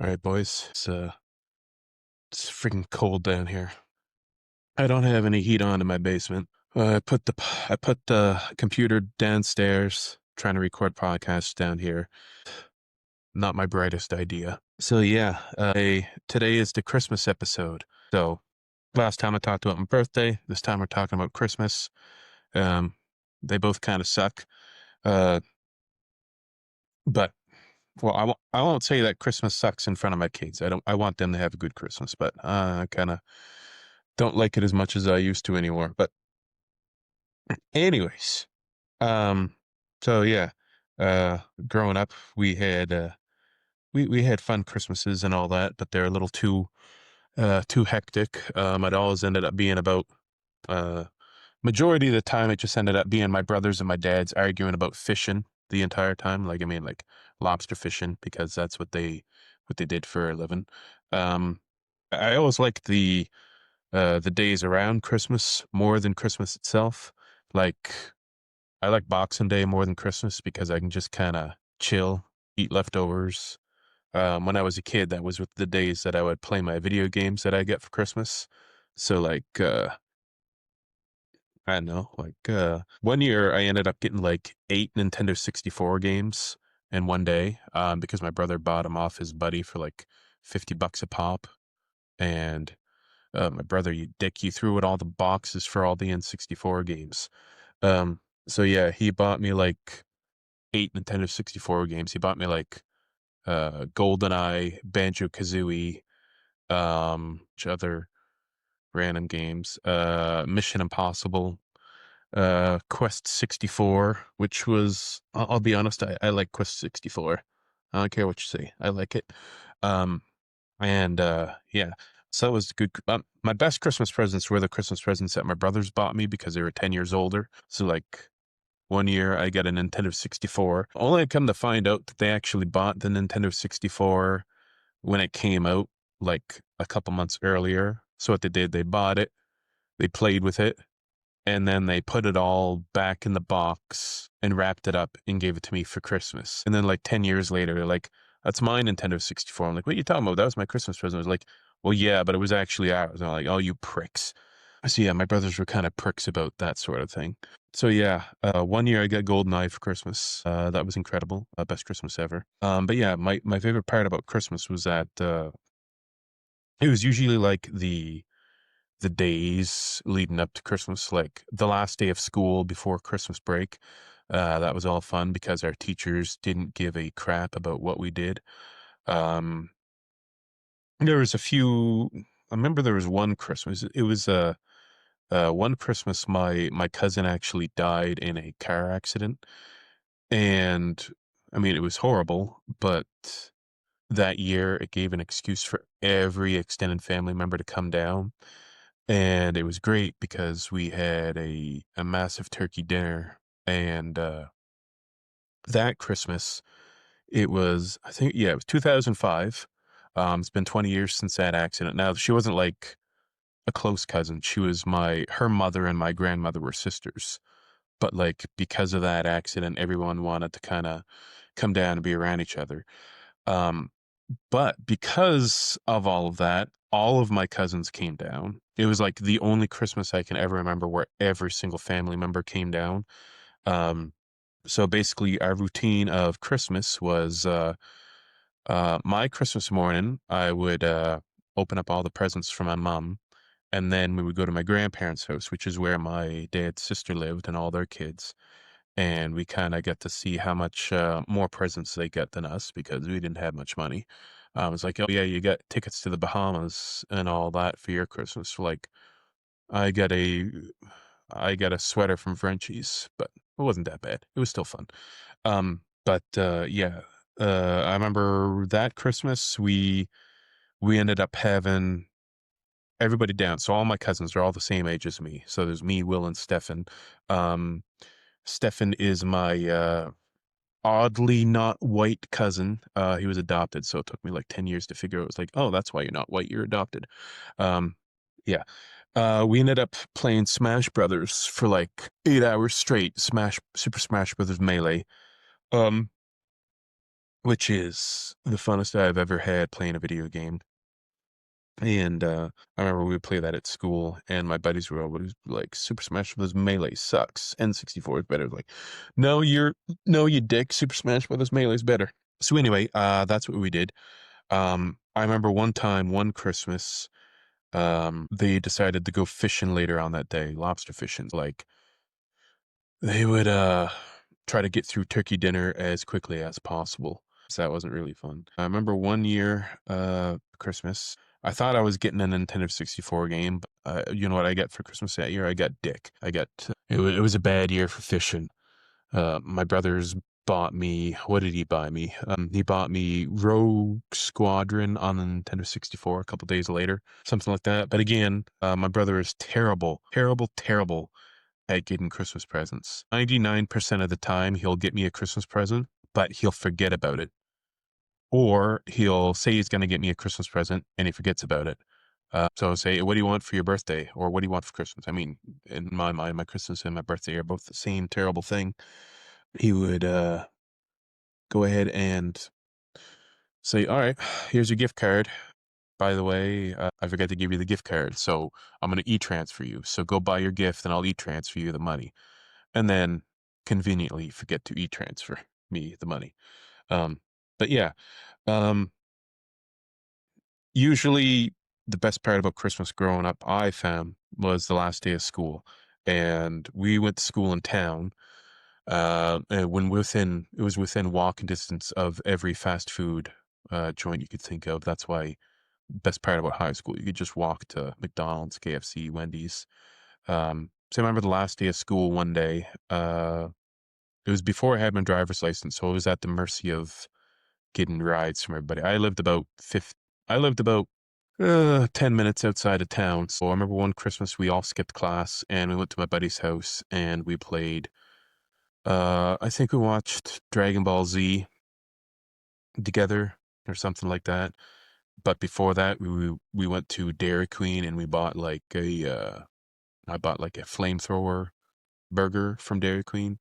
All right, boys. It's freaking cold down here. I don't have any heat on in my basement. I put the computer downstairs, trying to record podcasts down here. Not my brightest idea. So yeah, today is the Christmas episode. So last time I talked about my birthday. This time we're talking about Christmas. Um, they both kind of suck. Uh, but well, I won't say that Christmas sucks in front of my kids. I want them to have a good Christmas, but I kind of don't like it as much as I used to anymore. But anyways, um, so yeah, growing up, we had fun Christmases and all that, but they're a little too hectic. It always ended up being about uh majority of the time it just ended up being my brothers and my dad's arguing about fishing the entire time. Like I mean, like lobster fishing because that's what they did for a living. Um, I always liked the days around Christmas more than Christmas itself. Like I like Boxing Day more than Christmas because I can just kind of chill, eat leftovers. When I was a kid, that was with the days that I would play my video games that I get for Christmas. So I don't know, one year I ended up getting like 8 Nintendo 64 games in one day, because my brother bought them off his buddy for like $50 a pop. And my brother, you dick, you threw out all the boxes for all the N64 games. So yeah, he bought me like 8 Nintendo 64 games. He bought me like GoldenEye, Banjo-Kazooie, which other random games, Mission Impossible, Quest 64, which was, I'll be honest, I like Quest 64. I don't care what you say. I like it. Um, and yeah, so it was good. My best Christmas presents were the Christmas presents that my brothers bought me because they were 10 years older. So like one year I got a Nintendo 64. Only I come to find out that they actually bought the Nintendo 64 when it came out, like a couple months earlier. So what they did, they bought it, they played with it, and then they put it all back in the box and wrapped it up and gave it to me for Christmas. And then like 10 years later, they're like, that's my Nintendo 64. I'm like, what are you talking about? That was my Christmas present. I was like, well, yeah, but it was actually ours. And I'm like, oh, you pricks. So yeah, my brothers were kind of pricks about that sort of thing. So yeah, one year I got GoldenEye for Christmas. That was incredible. Best Christmas ever. But yeah, my favorite part about Christmas was that it was usually like the days leading up to Christmas, like the last day of school before Christmas break. That was all fun because our teachers didn't give a crap about what we did. Um, there was a few. I remember there was one Christmas. It was one Christmas. My cousin actually died in a car accident, and I mean it was horrible. But that year, it gave an excuse for every extended family member to come down. And it was great because we had a massive turkey dinner. And that Christmas, it was, I think, yeah, it was 2005. It's been 20 years since that accident. Now, she wasn't like a close cousin. She was her mother and my grandmother were sisters. But like because of that accident, everyone wanted to kind of come down and be around each other. Um, But because of all of that, all of my cousins came down. It was like the only Christmas I can ever remember where every single family member came down. Um, so basically, our routine of Christmas was my Christmas morning, I would open up all the presents for my mom, and then we would go to my grandparents' house, which is where my dad's sister lived and all their kids. And we kind of get to see how much more presents they get than us because we didn't have much money. It's like, oh yeah, you got tickets to the Bahamas and all that for your Christmas. Like, I got a, I got a sweater from Frenchies, but it wasn't that bad. It was still fun. But yeah, I remember that Christmas we ended up having everybody down. So all my cousins are all the same age as me. So there's me, Will, and Stefan. Um, Stefan is my oddly not white cousin. He was adopted, so it took me like 10 years to figure out. It was like, oh, that's why you're not white, you're adopted. Um, yeah. We ended up playing Smash Brothers for like 8 hours straight. Super Smash Brothers Melee. Um, which is the funnest I've ever had playing a video game. And I remember we would play that at school, and my buddies were always like, "Super Smash Bros. Melee sucks. N64 is better." Like, no, you dick. Super Smash Bros. Melee is better. So anyway, that's what we did. I remember one time, one Christmas, they decided to go fishing later on that day, lobster fishing. Like, they would try to get through turkey dinner as quickly as possible. So that wasn't really fun. I remember one year, Christmas, I thought I was getting a Nintendo 64 game. But, you know what I got for Christmas that year? I got Dick. It was a bad year for fishing. My brothers bought me, what did he buy me? He bought me Rogue Squadron on the Nintendo 64 a couple days later, something like that. But again, my brother is terrible, terrible, terrible at getting Christmas presents. 99% of the time, he'll get me a Christmas present, but he'll forget about it. Or he'll say he's going to get me a Christmas present and he forgets about it. So I'll say, "What do you want for your birthday?" Or "What do you want for Christmas?" I mean, in my mind, my Christmas and my birthday are both the same terrible thing. He would go ahead and say, "All right, here's your gift card. By the way, I forgot to give you the gift card, so I'm going to e-transfer you. So go buy your gift and I'll e-transfer you the money." And then conveniently forget to e-transfer me the money. Um, but yeah, um, usually the best part about Christmas growing up, I found, was the last day of school. And we went to school in town. And it was within walking distance of every fast food joint you could think of. That's why best part about high school, you could just walk to McDonald's, KFC, Wendy's. So I remember the last day of school one day. It was before I had my driver's license, so I was at the mercy of getting rides from everybody. I lived about 10 minutes outside of town. So I remember one Christmas we all skipped class and we went to my buddy's house and we played, I think we watched Dragon Ball Z together or something like that. But before that, we went to Dairy Queen and we bought like I bought like a flamethrower burger from Dairy Queen.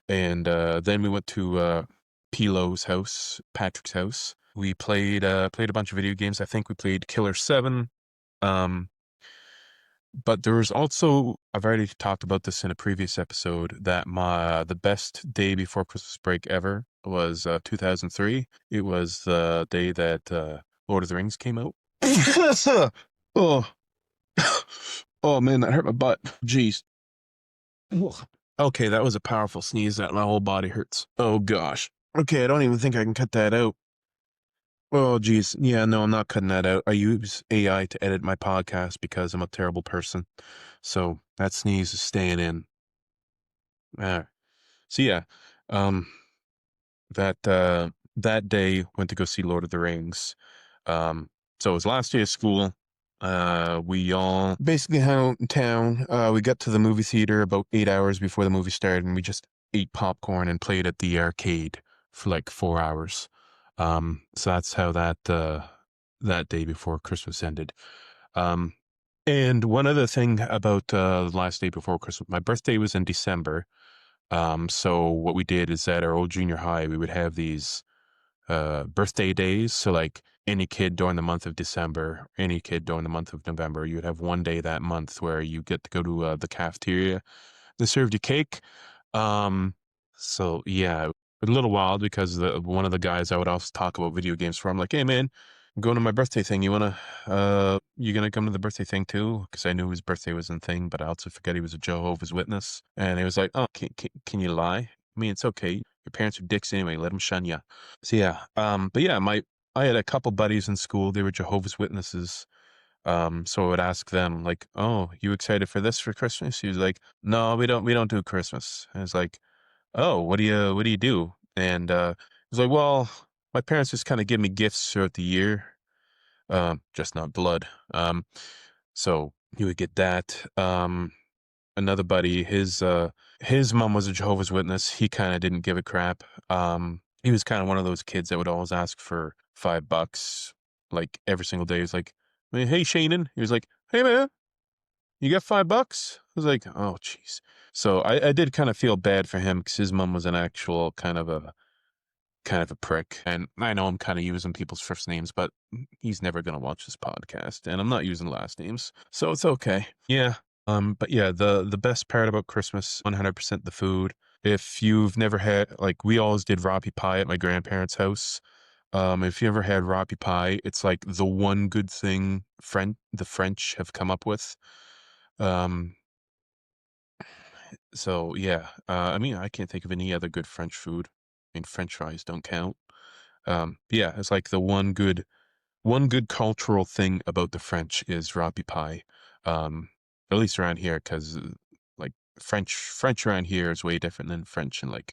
And then we went to Pilo's house, Patrick's house. We played a bunch of video games. I think we played Killer 7. Um, but there was also, I've already talked about this in a previous episode, that the best day before Christmas break ever was 2003. It was the day that Lord of the Rings came out. Oh, oh man, that hurt my butt. Jeez. Okay, that was a powerful sneeze that my whole body hurts. Oh gosh. Okay, I don't even think I can cut that out. Oh geez. Yeah, no, I'm not cutting that out. I use AI to edit my podcast because I'm a terrible person. So that sneeze is staying in. Uh, so yeah, um, that day went to go see Lord of the Rings. So it was last day of school. We all basically hung out in town. We got to the movie theater about 8 hours before the movie started, and we just ate popcorn and played at the arcade for like 4 hours. So that's how that day before Christmas ended. Um, and one other thing about the last day before Christmas, my birthday was in December. So what we did is at our old junior high, we would have these birthday days. So like any kid during the month of December, any kid during the month of November, you would have one day that month where you get to go to the cafeteria. They served you cake. So yeah, a little wild because one of the guys I would also talk about video games for, I'm like, "Hey man, I'm going to my birthday thing. You gonna come to the birthday thing too?" Because I knew his birthday was in thing, but I also forget he was a Jehovah's Witness. And he was like, "Oh, can you lie? I mean, it's okay. Your parents are dicks anyway. Let them shun you." So yeah, but yeah, I had a couple buddies in school. They were Jehovah's Witnesses. So I would ask them like, "Oh, you excited for this for Christmas?" He was like, "No, we don't do Christmas." And I was like, "Oh, what do you do?" And he was like, "Well, my parents just kind of give me gifts throughout the year, just not blood." So he would get that. Another buddy, his mom was a Jehovah's Witness. He kind of didn't give a crap. He was kind of one of those kids that would always ask for $5 like every single day. He's like, "Hey, Shannon." He was like, "Hey man, you got $5?" I was like, "Oh jeez." So I did kind of feel bad for him because his mom was an actual kind of a kind of a prick. And I know I'm kind of using people's first names, but he's never gonna watch this podcast, and I'm not using last names, so it's okay. Yeah. But yeah, the best part about Christmas, 100% the food. If you've never had, like, we always did Roppy pie at my grandparents' house. If you ever had Roppy pie, it's like the one good thing the French have come up with. Um, so yeah, I mean, I can't think of any other good French food. I mean, French fries don't count. But yeah, it's like the one good cultural thing about the French is Roppy pie. Um, at least around here, because like French around here is way different than French in like